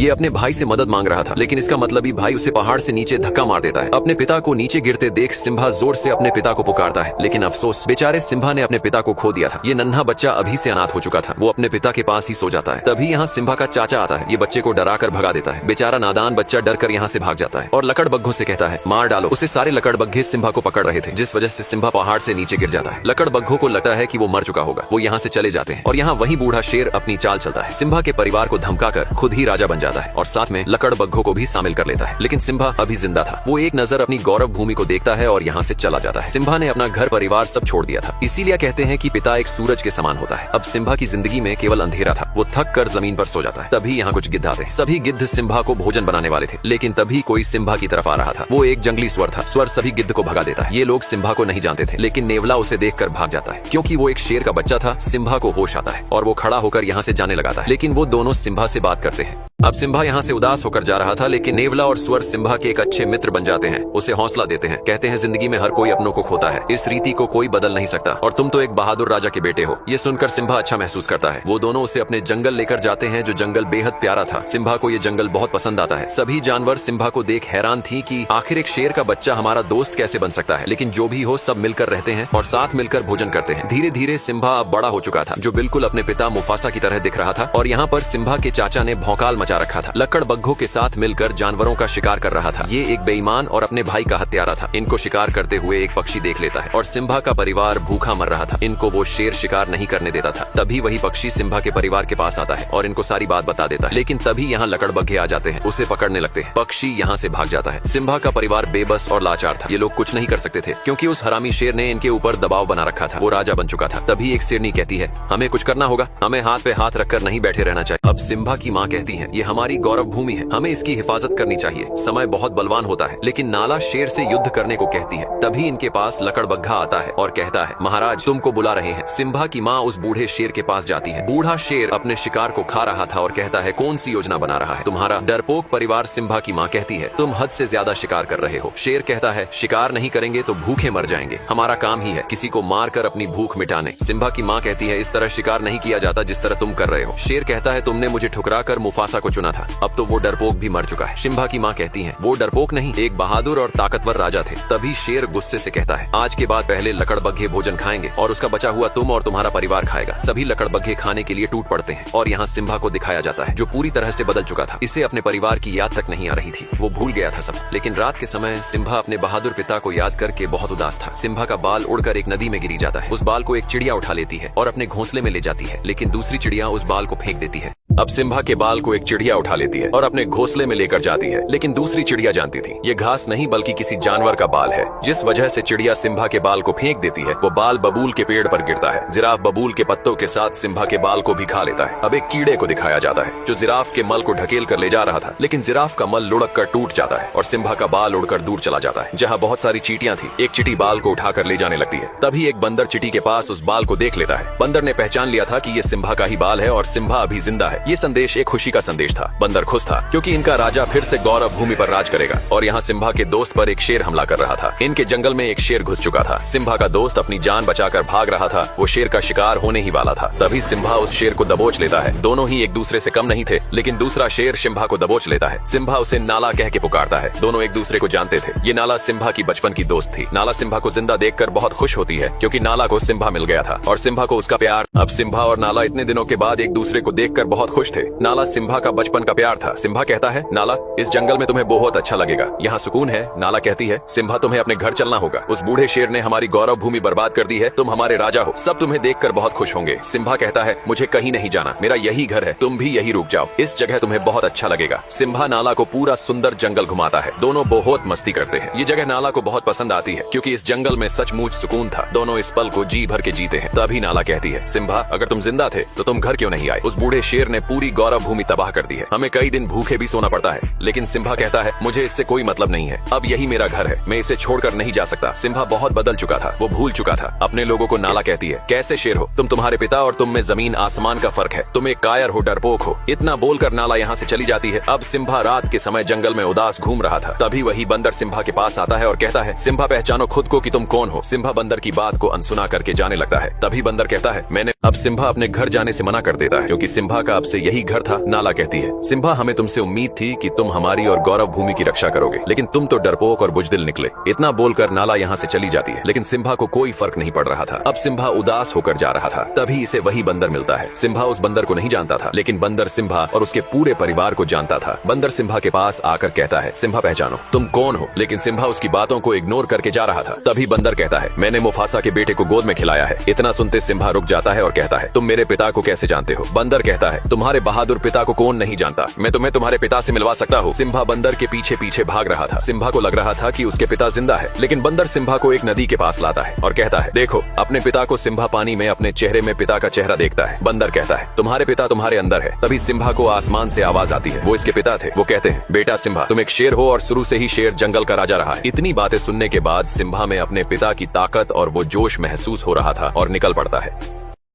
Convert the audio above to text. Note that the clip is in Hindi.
ये अपने भाई से मदद मांग रहा था, लेकिन इसका मतलबी भाई उसे पहाड़ से नीचे धक्का मार देता है। अपने पिता को नीचे गिरते देख सिम्बा जोर से अपने पिता को पुकारता है, लेकिन अफसोस बेचारे सिम्बा ने अपने पिता को खो दिया था। ये नन्हा बच्चा अभी से अनाथ हो चुका था। वो अपने पिता के पास ही सो जाता है। तभी यहाँ सिम्बा का चाचा आता है। ये बच्चे को डरा कर भगा देता है। बेचारा नादान बच्चा डर कर यहाँ से भाग जाता है और लकड़बग्घों से कहता है, मार डालो उसे। सारे लकड़बग्घे सिम्बा को पकड़ रहे थे, जिस वजह से सिम्बा पहाड़ से नीचे गिर जाता है। लकड़बग्घों को लगता है कि वो मर चुका होगा। वो यहाँ से चले जाते हैं और यहाँ वही बूढ़ा शेर अपनी चाल चलता है। सिम्बा के परिवार को धमकाकर खुद ही राजा बन जाता है और साथ में लकड़बग्घों को भी शामिल कर लेता है। लेकिन सिम्बा अभी जिंदा था। वो एक नजर अपनी गौरव भूमि को देखता है और यहाँ से चला जाता है। सिम्बा ने अपना घर परिवार सब छोड़ दिया था। इसीलिए कहते हैं कि पिता एक सूरज के समान होता है। अब सिम्बा की जिंदगी में केवल अंधेरा था। वो थक कर जमीन पर सो जाता है। तभी यहाँ कुछ गिद्ध आते। सभी गिद्ध सिम्बा को भोजन बनाने वाले थे, लेकिन तभी कोई सिम्बा की तरफ आ रहा था। वो एक जंगली स्वर था। स्वर सभी गिद्ध को भगा देता है। ये लोग सिम्बा को नहीं जानते थे, लेकिन नेवला उसे देखकर भाग जाता है। क्योंकि वो एक शेर का बच्चा था, सिम्बा को होश आता है और वो खड़ा होकर यहाँ से जाने लगाता है। लेकिन वो दोनों सिम्बा से बात करते हैं। अब सिम्बा यहाँ से उदास होकर जा रहा था, लेकिन नेवला और स्वर सिम्बा के एक अच्छे मित्र बन जाते हैं। उसे हौसला देते हैं। कहते हैं जिंदगी में हर कोई अपनों को खोता है, इस रीति को कोई बदल नहीं सकता और तुम तो एक बहादुर राजा के बेटे हो। ये सुनकर सिम्बा अच्छा महसूस करता है। वो दोनों उसे अपने जंगल लेकर जाते हैं, जो जंगल बेहद प्यारा था। सिम्बा को ये जंगल बहुत पसंद आता है। सभी जानवर सिम्बा को देख हैरान थी कि आखिर एक शेर का बच्चा हमारा दोस्त कैसे बन सकता है। लेकिन जो भी हो, सब मिलकर रहते हैं और साथ मिलकर भोजन करते हैं। धीरे धीरे सिम्बा अब बड़ा हो चुका था, जो बिल्कुल अपने पिता मुफासा की तरह दिख रहा था। और यहाँ पर सिम्बा के चाचा ने भौकाल मचा रखा था। लकड़बग्घों के साथ मिलकर जानवरों का शिकार कर रहा था। ये एक बेईमान और अपने भाई का हत्यारा था। इनको शिकार करते हुए एक पक्षी देख लेता है और सिम्बा का परिवार भूखा मर रहा था। इनको वो शेर शिकार नहीं करने देता था। तभी वही पक्षी सिम्बा के परिवार के पास आता है और इनको सारी बात बता देता है। लेकिन तभी यहाँ लकड़बग्घे आ जाते हैं, उसे पकड़ने लगते हैं। पक्षी यहाँ से भाग जाता है। सिम्बा का परिवार बेबस और लाचार था। ये लोग कुछ नहीं कर सकते थे, क्योंकि उस हरामी शेर ने इनके ऊपर दबाव बना रखा था। वो राजा बन चुका था। तभी एक शेरनी कहती है, हमें कुछ करना होगा। हमें हाथ पे हाथ रखकर नहीं बैठे रहना चाहिए। अब सिम्बा की माँ कहती है, ये हमारी गौरव भूमि है, हमें इसकी हिफाजत करनी चाहिए। समय बहुत बलवान होता है। लेकिन नाला शेर से युद्ध करने को कहती है। तभी इनके पास लकड़बग्घा आता है और कहता है, महाराज तुमको बुला रहे हैं। सिम्बा की माँ उस बूढ़े शेर के पास जाती है। बूढ़ा शेर अपने शिकार को खा रहा था और कहता है, कौन सी योजना बना रहा है तुम्हारा डरपोक परिवार। सिम्बा की माँ कहती है, तुम हद से ज्यादा शिकार कर रहे हो। शेर कहता है, शिकार नहीं करेंगे तो भूखे मर जाएंगे। हमारा काम ही है किसी को मार कर अपनी भूख मिटाने। सिम्बा की माँ कहती है, इस तरह शिकार नहीं किया जाता जिस तरह तुम कर रहे हो। शेर कहता है, तुमने मुझे ठुकरा कर मुफासा को चुना था। अब तो वो डरपोक भी मर चुका है। सिम्बा की माँ कहती है, वो डरपोक नहीं, एक बहादुर और ताकतवर राजा थे। तभी शेर गुस्से से कहता है, आज के बाद पहले लकड़बग्घे भोजन खाएंगे और उसका बचा हुआ तुम और तुम्हारा परिवार खाएगा। सभी लकड़बग्घे खाने के लिए टूट पड़ते हैं और यहाँ सिम्बा को दिखाया जाता है, जो पूरी तरह से बदल चुका था। इसे अपने परिवार की याद तक नहीं आ रही थी। वो भूल गया था सब। लेकिन रात के समय सिम्बा अपने बहादुर पिता को याद करके बहुत उदास था। सिम्बा का बाल उड़कर एक नदी में गिरी जाता है। उस बाल को एक चिड़िया उठा लेती है और अपने घोंसले में ले जाती है, लेकिन दूसरी चिड़िया उस बाल को फेंक देती है। अब सिम्बा के बाल को एक चिड़िया उठा लेती है और अपने घोंसले में लेकर जाती है, लेकिन दूसरी चिड़िया जानती थी ये घास नहीं बल्कि किसी जानवर का बाल है। जिस वजह से चिड़िया सिम्बा के बाल को फेंक देती है, वो बाल बबूल के पेड़ पर गिरता है। जिराफ बबूल के पत्तों के साथ सिम्बा के बाल को भी खा लेता है। अब एक कीड़े को दिखाया जाता है, जो जिराफ के मल को ढकेल कर ले जा रहा था, लेकिन जिराफ का मल लुढ़क कर टूट जाता है और सिम्बा का बाल उड़कर दूर चला जाता है, जहाँ बहुत सारी चींटियां थी। एक चींटी बाल को उठाकर ले जाने लगती है। तभी एक बंदर चींटी के पास उस बाल को देख लेता है। बंदर ने पहचान लिया था कि ये सिम्बा का ही बाल है और सिम्बा अभी जिंदा है। ये संदेश एक खुशी का संदेश था। बंदर खुश था, क्योंकि इनका राजा फिर से गौरव भूमि पर राज करेगा। और यहाँ सिम्बा के दोस्त पर एक शेर हमला कर रहा था। इनके जंगल में एक शेर घुस चुका था। सिम्बा का दोस्त अपनी जान बचाकर भाग रहा था। वो शेर का शिकार होने ही वाला था। तभी सिम्बा उस शेर को दबोच लेता है। दोनों ही एक दूसरे से कम नहीं थे, लेकिन दूसरा शेर सिम्बा को दबोच लेता है। सिम्बा उसे नाला कह के पुकारता है। दोनों एक दूसरे को जानते थे। ये नाला सिम्बा की बचपन की दोस्त थी। नाला सिम्बा को जिंदा देखकर बहुत खुश होती है, क्योंकि नाला को सिम्बा मिल गया था और सिम्बा को उसका प्यार। अब सिम्बा और नाला इतने दिनों के बाद एक दूसरे को देखकर बहुत खुश थे। नाला सिम्बा का बचपन का प्यार था। सिम्बा कहता है, नाला इस जंगल में तुम्हें बहुत अच्छा लगेगा, यहाँ सुकून है। नाला कहती है, सिम्बा तुम्हें अपने घर चलना होगा। उस बूढ़े शेर ने हमारी गौरव भूमि बर्बाद कर दी है। तुम हमारे राजा हो, सब तुम्हें देखकर बहुत खुश होंगे। सिम्बा कहता है, मुझे कहीं नहीं जाना, मेरा यही घर है, तुम भी यही रुक जाओ, इस जगह तुम्हें बहुत अच्छा लगेगा। सिम्बा नाला को पूरा सुंदर जंगल घुमाता है। दोनों बहुत मस्ती करते हैं। ये जगह नाला को बहुत पसंद आती है, क्योंकि इस जंगल में सचमुच सुकून था। दोनों इस पल को जी भर के जीते हैं। तभी नाला कहती है, सिम्बा अगर तुम जिंदा थे तो तुम घर क्यों नहीं आए? उस बूढ़े शेर ने पूरी गौरव भूमि तबाह कर दी है। हमें कई दिन भूखे भी सोना पड़ता है। लेकिन सिम्बा कहता है, मुझे इससे कोई मतलब नहीं है, अब यही मेरा घर है, मैं इसे छोड़कर नहीं जा सकता। सिम्बा बहुत बदल चुका था। वो भूल चुका था अपने लोगों को। नाला कहती है, कैसे शेर हो तुम? तुम्हारे पिता और तुम में जमीन आसमान का फर्क है। तुम एक कायर हो, डरपोक हो। इतना बोलकर नाला यहाँ से चली जाती है। अब सिम्बा रात के समय जंगल में उदास घूम रहा था। तभी वही बंदर सिम्बा के पास आता है और कहता है, सिम्बा पहचानो खुद को कि तुम कौन हो। सिम्बा बंदर की बात को अनसुना करके जाने लगता है। तभी बंदर कहता है, मैंने अब सिम्बा अपने घर जाने से मना कर देता है क्योंकि सिम्बा का अब से यही घर था। नाला कहती है, सिम्बा हमें तुमसे उम्मीद थी कि तुम हमारी और गौरव भूमि की रक्षा करोगे, लेकिन तुम तो डरपोक और बुजदिल निकले। इतना बोलकर नाला यहाँ से चली जाती है, लेकिन सिम्बा को कोई फर्क नहीं पड़ रहा था। अब सिम्बा उदास होकर जा रहा था, तभी इसे वही बंदर मिलता है। सिम्बा उस बंदर को नहीं जानता था, लेकिन बंदर सिम्बा और उसके पूरे परिवार को जानता था। बंदर सिम्बा के पास आकर कहता है, सिम्बा पहचानो, तुम कौन हो? लेकिन सिम्बा उसकी बातों को इग्नोर करके जा रहा था। तभी बंदर कहता है, मैंने मुफासा के बेटे को गोद में खिलाया है। इतना सुनते सिम्बा रुक जाता है और कहता है, तुम मेरे पिता को कैसे जानते हो? बंदर कहता है, तुम्हारे बहादुर पिता को कौन नहीं जानता, मैं तुम्हें तुम्हारे पिता से मिलवा सकता हूँ। सिम्बा बंदर के पीछे पीछे भाग रहा था। सिम्बा को लग रहा था कि उसके पिता जिंदा है, लेकिन बंदर सिम्बा को एक नदी के पास लाता है और कहता है, देखो अपने पिता को। सिम्बा पानी में अपने चेहरे में पिता का चेहरा देखता है। बंदर कहता है, तुम्हारे पिता तुम्हारे अंदर है। तभी सिम्बा को आसमान से आवाज आती है, वो इसके पिता थे। वो कहते हैं, बेटा सिम्बा, तुम एक शेर हो और शुरू से ही शेर जंगल का राजा रहा है। इतनी बातें सुनने के बाद सिम्बा में अपने पिता की ताकत और वो जोश महसूस हो रहा था और निकल पड़ता है।